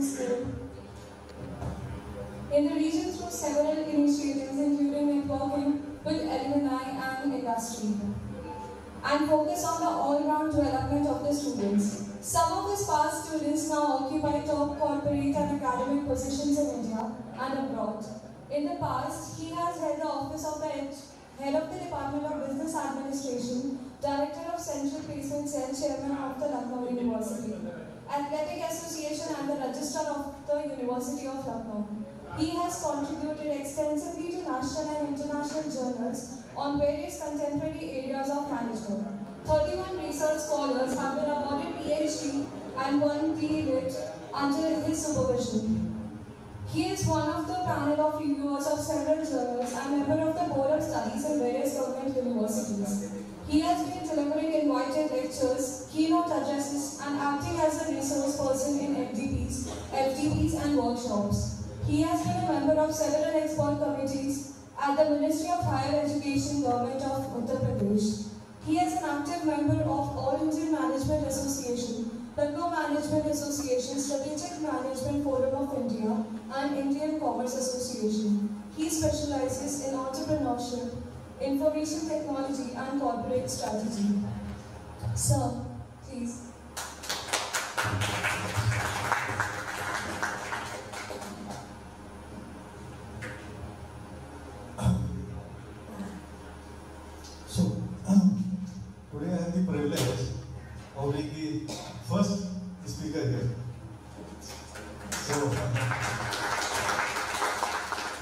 scale in the region through several initiatives including networking with alumni and industry, and focus on the all-round development of the students. Some of his past students now occupy top corporate and academic positions in India and abroad. In the past, he has held the office of the Head of the Department of Business Administration, Director of Central Placement Cell, Chairman of the Lucknow University, Athletic Association and the Registrar of the University of Lucknow. He has contributed extensively to national and international journals on various contemporary areas of management. 31 research scholars have been awarded PhD and 1 PhD under his supervision. He is one of the panel of reviewers of several journals and member of the Board of Studies in various government universities. He has been delivering invited lectures, keynote addresses, and acting as a resource person in FDPs and workshops. He has been a member of several expert committees at the Ministry of Higher Education, Government of Uttar Pradesh. He is an active member of All Indian Management Association, Lucknow Management Association, Strategic Management Forum of India, and Indian Commerce Association. He specializes in entrepreneurship, information technology, and corporate strategy. Sir, please. Today I have the privilege of being the first speaker here. So,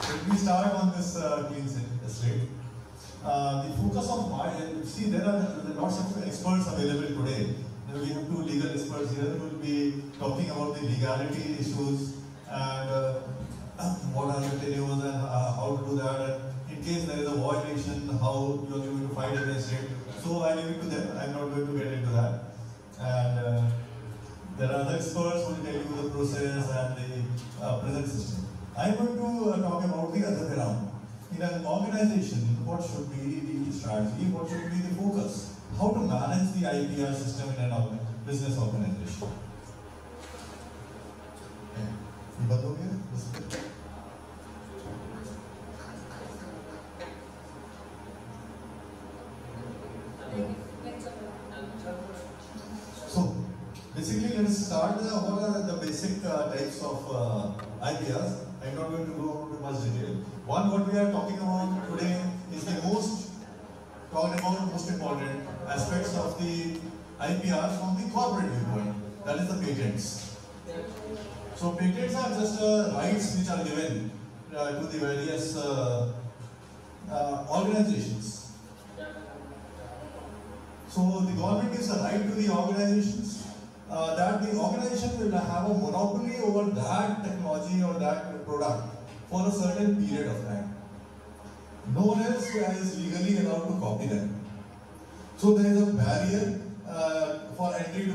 let me start on this clean slate. The focus of my, see there are lots of experts available today. We have 2 legal experts here who will be talking about the legality issues and what are the tenures and how to do that. And in case there is a violation, how you are going to fight against it. So I leave it to them. I am not going to get into that. And there are other experts who will tell you the process and the present system. I am going to talk about the other way around. In an organization, what should be the strategy? What should be the focus? How to manage the IPR system in an business organization? ये बात हो गया? So, basically, let's start what are the basic types of IPRs. I'm not going to go into much detail. One, what we are talking about today is the most important aspects of the IPR from the corporate viewpoint. That is the patents. So, patents are just rights which are given to the various organizations. So the government gives a right to the organizations that the organization will have a monopoly over that technology or that product for a certain period of time. No one else is legally allowed to copy them. So there is a barrier for entry to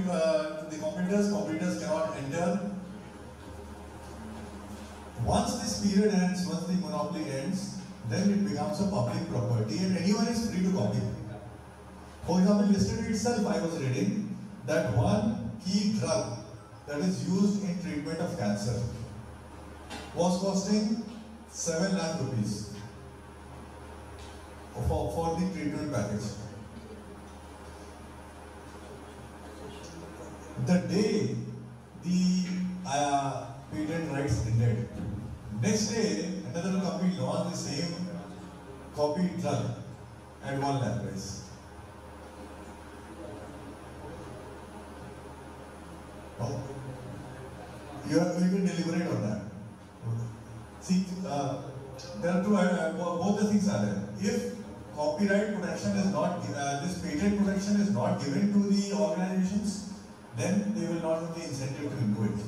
the competitors. Competitors cannot enter. Once this period ends, once the monopoly ends, then it becomes a public property and anyone is free to copy it. For example, yesterday itself I was reading that one key drug that is used in treatment of cancer was costing 7 lakh rupees for the treatment package. The day the patent rights ended, next day another company launched the same copied drug at 1 lakh price. You can deliberate on that. See, there are both the things are there. If copyright protection is not, this patent protection is not given to the organizations, then they will not have the incentive to do it.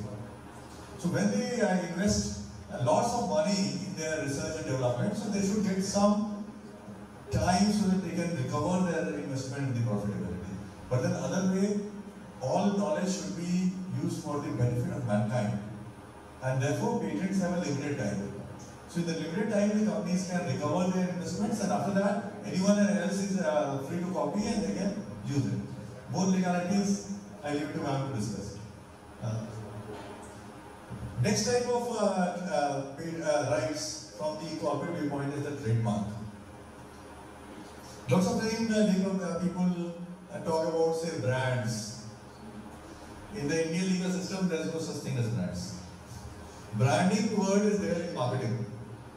So when they invest lots of money in their research and development, so they should get some time so that they can recover their investment in the profitability. But then other way, all knowledge should be used for the benefit of mankind, and therefore patents have a limited time. So in the limited time, the companies can recover their investments, and after that, anyone else is free to copy and they can use it. Both legalities, I leave it to ma'am to discuss. Next type of rights from the corporate viewpoint is the trademark. Lots of time people talk about, say, brands. In the Indian legal system, there is no such thing as brands. Branding word is there in marketing,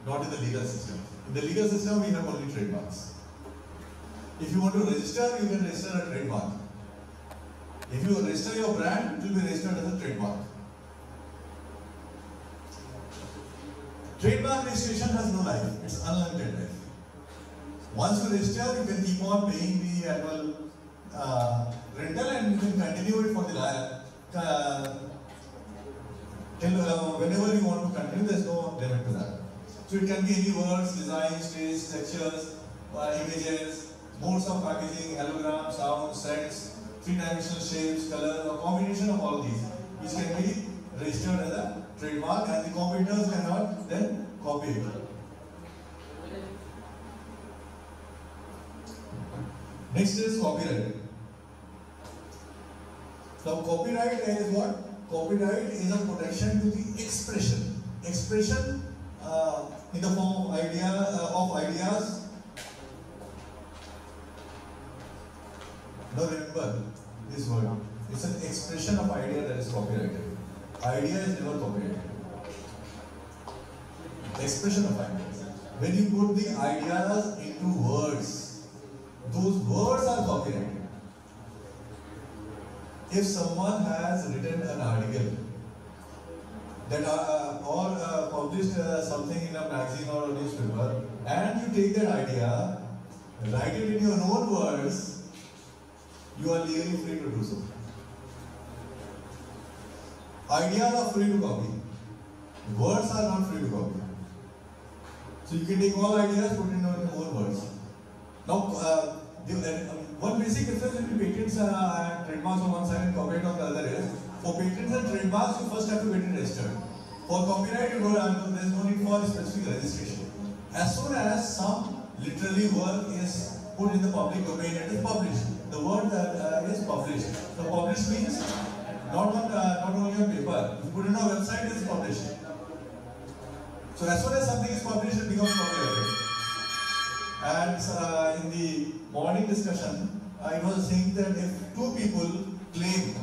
not in the legal system. In the legal system, we have only trademarks. If you want to register, you can register a trademark. If you register your brand, it will be registered as a trademark. Trademark registration has no life, it's unlimited life. Once you register, you can keep on paying the annual rental and you can continue it for the whenever you want to continue, there is no limit to that. So it can be any words, designs, taste, textures, images, modes of packaging, hologram, sound, scents, three-dimensional shapes, color, a combination of all these, which can be registered as a trademark and the competitors cannot then copy it. Next is copyright. Now copyright is what? Copyright is a protection to the expression. Expression in the form of ideas. Now remember this word. It's an expression of idea that is copyrighted. Idea is never copyrighted. Expression of ideas. When you put the ideas into words, those words are copyrighted. If someone has written an article that or published something in a magazine or a newspaper, and you take that idea, write it in your own words, you are legally free to do so. Ideas are free to copy. Words are not free to copy. So you can take all ideas, put it in your own words. Now, one basic difference between patents and trademarks on one side and copyright on the other is, for patents and trademarks, you first have to get it registered. For copyright, there is no need for specific registration. As soon as some literary work is put in the public domain, it is published. The word that is published. So published means not only on paper. If you put it on a website, it is published. So as soon as something is published, it becomes copyrighted. And in the morning discussion, I was saying that if two people claim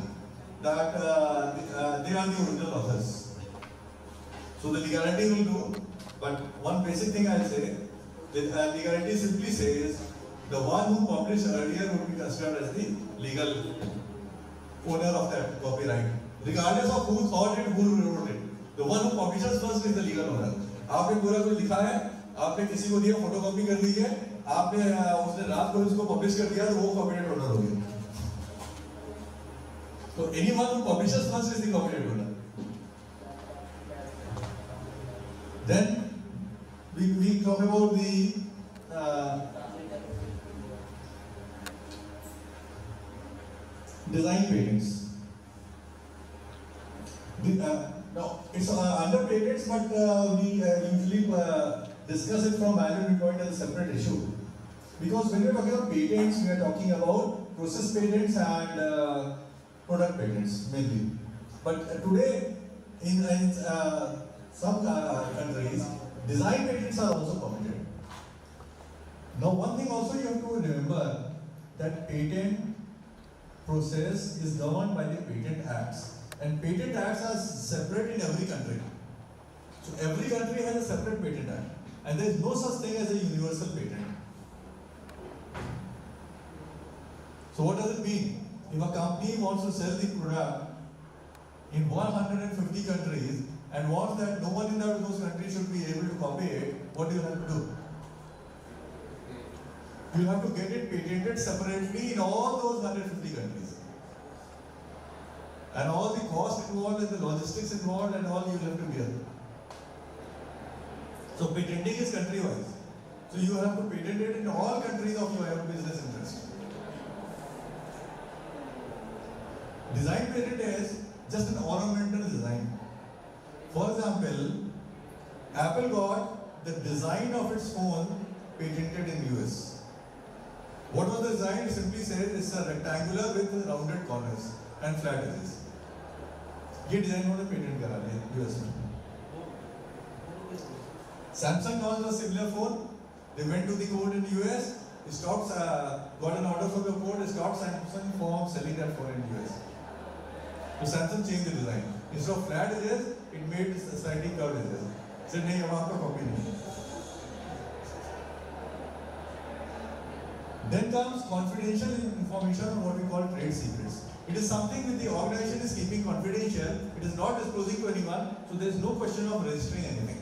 that they are the original authors, so the legality will do. But one basic thing I'll say, the legality simply says the one who published earlier would be considered as the legal owner of that copyright, regardless of who thought it, who wrote it. The one who publishes first is the legal owner. आपने पूरा कुछ लिखा है, आपने किसी को दिया, photocopy कर दी है, आपने उसने रात को उसको पब्लिश कर दिया, तो वो कॉपीराइट ओनर हो गया. So anyone who publishes first is the copyright owner. Then we talk about the design patents. Now it's under patents, but we usually discuss it from value viewpoint as a separate issue. Because when we are talking about patents, we are talking about process patents and product patents mainly. But today, in some countries, design patents are also permitted. Now, one thing also you have to remember that patent process is governed by the patent acts, and patent acts are separate in every country. So every country has a separate patent act, and there is no such thing as a universal patent. So what does it mean? If a company wants to sell the product in 150 countries and wants that no one in those countries should be able to copy it, what do you have to do? You have to get it patented separately in all those 150 countries. And all the cost involved and the logistics involved and all you have to bear. So patenting is country-wise. So you have to patent it in all countries of your business interest. Design patent is just an ornamental design. For example, Apple got the design of its phone patented in US. What was the design? It simply says it's a rectangular with rounded corners and flat edges. ये design उन्होंने patent करा लिया US में. Samsung launched a similar phone. They went to the court in US. Stopped, got an order from the court. Stopped Samsung from selling that phone in US. So Samsung changed the design. Instead of flat edges, it made slightly curved edges. Said नहीं अब आपका copy नहीं. Then comes confidential information on what we call trade secrets. It is something that the organization is keeping confidential. It is not disclosing to anyone, so there is no question of registering anything.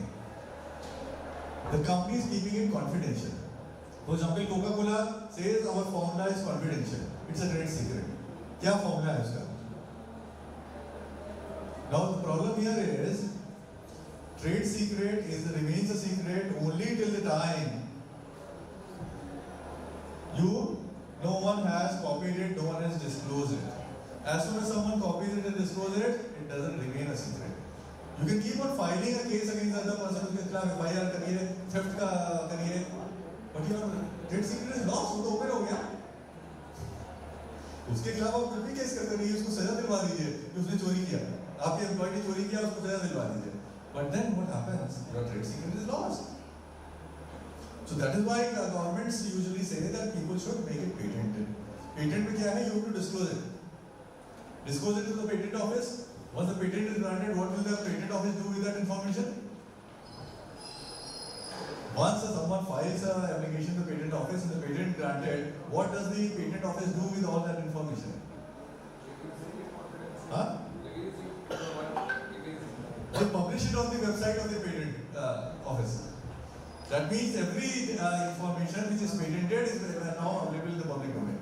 The company is keeping it confidential. For example, Coca-Cola says our formula is confidential. It's a trade secret. क्या formula है उसका? Now the problem here is trade secret remains a secret only till the time no one has copied it, no one has disclosed it. As soon as someone copies it and discloses it, it doesn't remain a secret. You can keep on filing a case against other person उसके खिलाफ FIR करिए, theft का करिए, but your trade secret is lost, वो तो open हो गया. उसके खिलाफ आप फिर भी केस करते रहिए, उसको सजा दिलवा दीजिए कि उसने चोरी किया, आपके एम्प्लॉय ने चोरी किया, उसको सजा दिलवा दीजिए. But then what happens? Your trade secret is lost. So that is why governments usually say that people should make it patented. Patent में क्या है? You have to disclose it. Disclose it to the patent office. Once the patent is granted, what will the patent office do with that information? Once someone files an application to the patent office and the patent granted, what does the patent office do with all that information? Huh? They publish it on the website of the patent office. That means every information which is patented is now available in the public domain.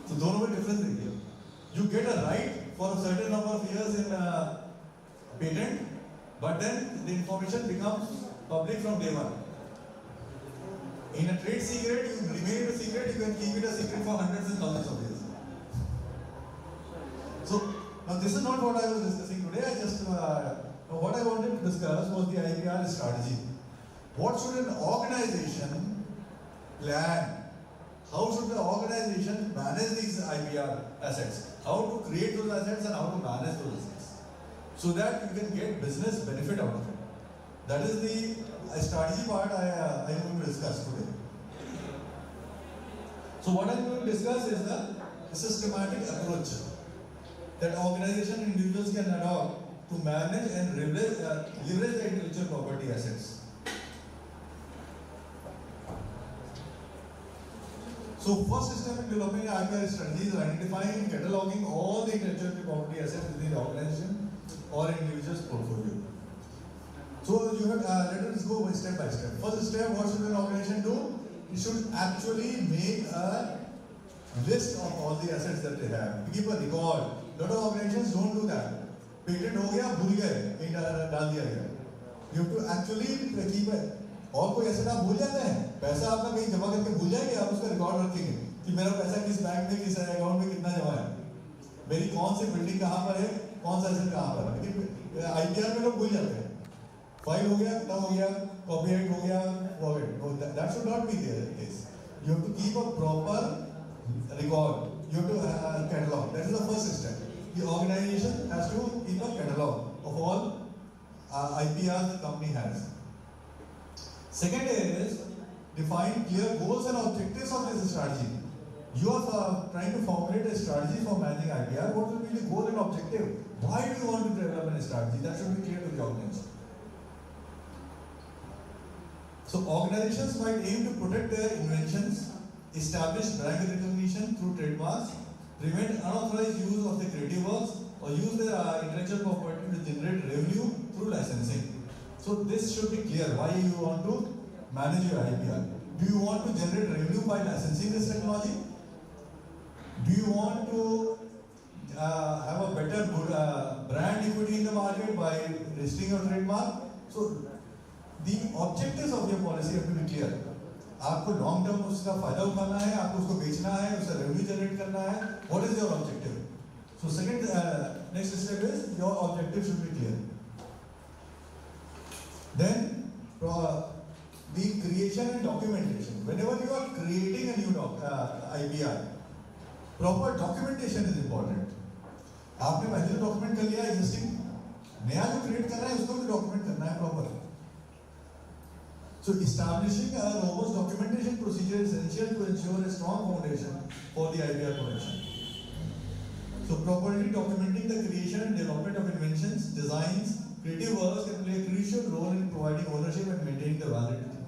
So दोनों में difference देखिए. You get a right for a certain number of years in patent, but then the information becomes public from day one. In a trade secret, you remain a secret. You can keep it a secret for hundreds and thousands of years. So now this is not what I was discussing today. What I wanted to discuss was the IPR strategy. What should an organization plan? How should the organization manage these IPR assets? How to create those assets and how to manage those assets so that you can get business benefit out of it. That is the strategy part I am going to discuss today. So what I am going to discuss is the systematic approach that organization and individuals can adopt to manage and leverage the intellectual property assets. So first step in developing an IPR strategy is identifying and cataloging all the intellectual property assets within the organization or individual's portfolio. So you have, let us go step by step. First step, what should an organization do? It should actually make a list of all the assets that they have. Keep a record. A lot of organizations don't do that. Patent हो गया, भूल गए, डाल दिया गया. You have to actually keep it. और कोई ऐसे आप भूल जाते हैं, पैसा आपका कहीं जमा करके भूल जाएंगे, आप उसका रिकॉर्ड रखेंगे कि मेरा पैसा किस बैंक में, किस अकाउंट में कितना जमा है, मेरी कौन सी बिल्डिंग कहाँ पर है, कौन सा एसेट कहाँ पर है. लेकिन आईपीआर में लोग भूल जाते हैं, फाइल हो गया, खत्म हो गया, कॉपीराइट हो गया, that should not be the case. You have to keep a proper record. You have to catalog. That is the first step. The organization has to keep a catalog of all IPRs the company has. Second is define clear goals and objectives of this strategy. You are trying to formulate a strategy for managing IPR. What will be the goal and objective? Why do you want to develop a strategy? That should be clear to the organization. So organizations might aim to protect their inventions, establish brand recognition through trademarks, prevent unauthorized use of their creative works, or use their intellectual property to generate revenue through licensing. So this should be clear why you want to manage your IPR. Do you want to generate revenue by licensing this technology? Do you want to have a better brand equity in the market by registering your trademark? So the objectives of your policy have to be clear. आपको long term उसका फायदा उठाना है, आपको उसको बेचना है, उसका revenue generate करना है. What is your objective? So second, next step is your objective should be clear. Then the creation and documentation. Whenever you are creating a new IPR, proper documentation is important. आपने पहले तो document कर लिया existing, नया जो create कर रहा है उसको भी डॉक्यूमेंट करना है proper. So establishing a robust documentation procedure is essential to ensure a strong foundation for the IPR protection. So properly documenting the creation and development of inventions, designs, creative works can play a crucial role in providing ownership and maintaining the validity.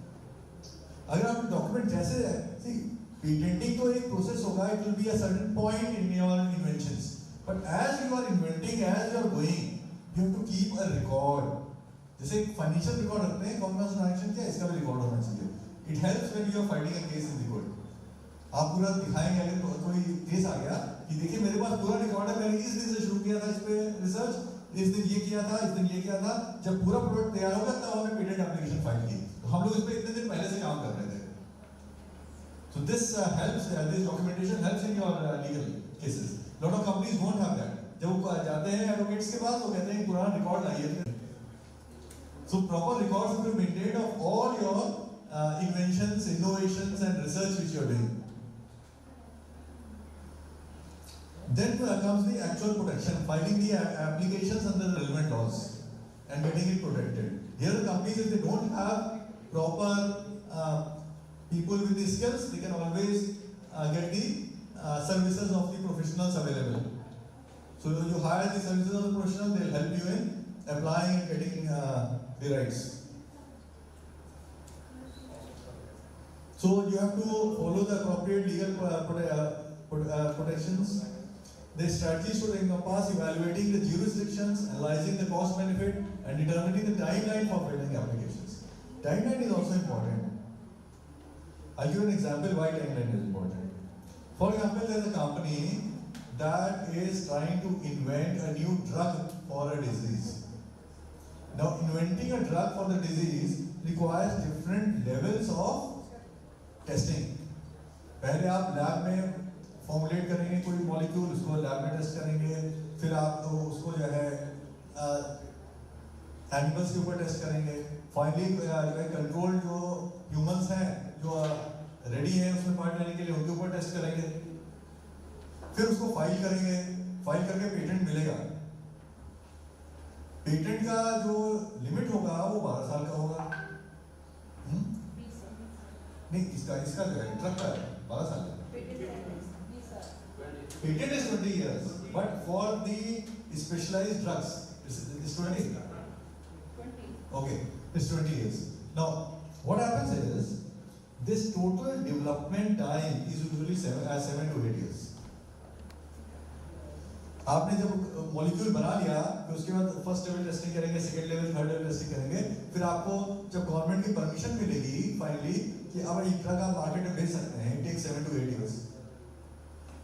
अगर आप document जैसे है, see patenting तो एक process होगा, it will be a certain point in your inventions. But as you are inventing, as you are going, you have to keep a record. जैसे एक financial record रखते हैं, कौन सा एक्शन क्या इसका भी रिकॉर्ड होना चाहिए. It helps when you are fighting a case in the court. आप पूरा दिखाएंगे अगर कोई केस आ गया कि देखिए मेरे पास पूरा रिकॉर्ड है, मैंने इस दिन से शुरू किया था इस पे रिसर्च, इस दिन ये किया था, इस दिन ये किया था, जब पूरा प्रोडक्ट तैयार होगा तब हमने पेटेंट एप्लीकेशन फाइल की. तो हम लोग इस पे इतने दिन पहले से काम कर रहे थे. So this helps, this documentation helps in your legal cases. Lot of companies won't have that. जब वो जाते हैं एडवोकेट्स के पास, वो कहते हैं पुराना रिकॉर्ड लाइए. So proper records will be maintained of all your inventions, innovations and research which you are doing. Then comes the actual protection, filing the applications under the relevant laws and getting it protected. Here the companies, if they don't have proper people with the skills, they can always get the services of the professionals available. So you hire the services of the professional, they'll help you in applying and getting the rights. So you have to follow the appropriate legal protections. The strategies should encompass evaluating the jurisdictions, analyzing the cost benefit, and determining the timeline for filing applications. Timeline is also important. I'll give an example why timeline is important. For example, there is a company that is trying to invent a new drug for a disease. Now, inventing a drug for the disease requires different levels of testing. पहले आप lab में formulate करेंगे कोई molecule, उसको lab में test करेंगे, फिर आप तो उसको जो है एनिमल्स के ऊपर टेस्ट करेंगे, फाइनली कंट्रोल जो ह्यूमंस हैं जो रेडी हैं उसमें पार्ट लेने के लिए उनके ऊपर टेस्ट करेंगे, फिर उसको फाइल करेंगे, फाइल करके पेटेंट मिलेगा. पेटेंट का जो लिमिट होगा वो 12 साल का होगा. नहीं, इसका जो है ड्रग का 12 साल का. Patent is 20 years, but for the specialized drugs it's 20. Okay, it's 20 years. Now, what happens is this total development time is usually 7 to 8 years. आपने जब मॉलिक्यूल बना लिया फिर उसके बाद फर्स्ट लेवल टेस्टिंग करेंगे, second level, third level testing करेंगे, फिर आपको जब गवर्नमेंट की परमिशन मिलेगी फाइनली कि अब ये ड्रग आप मार्केट में बेच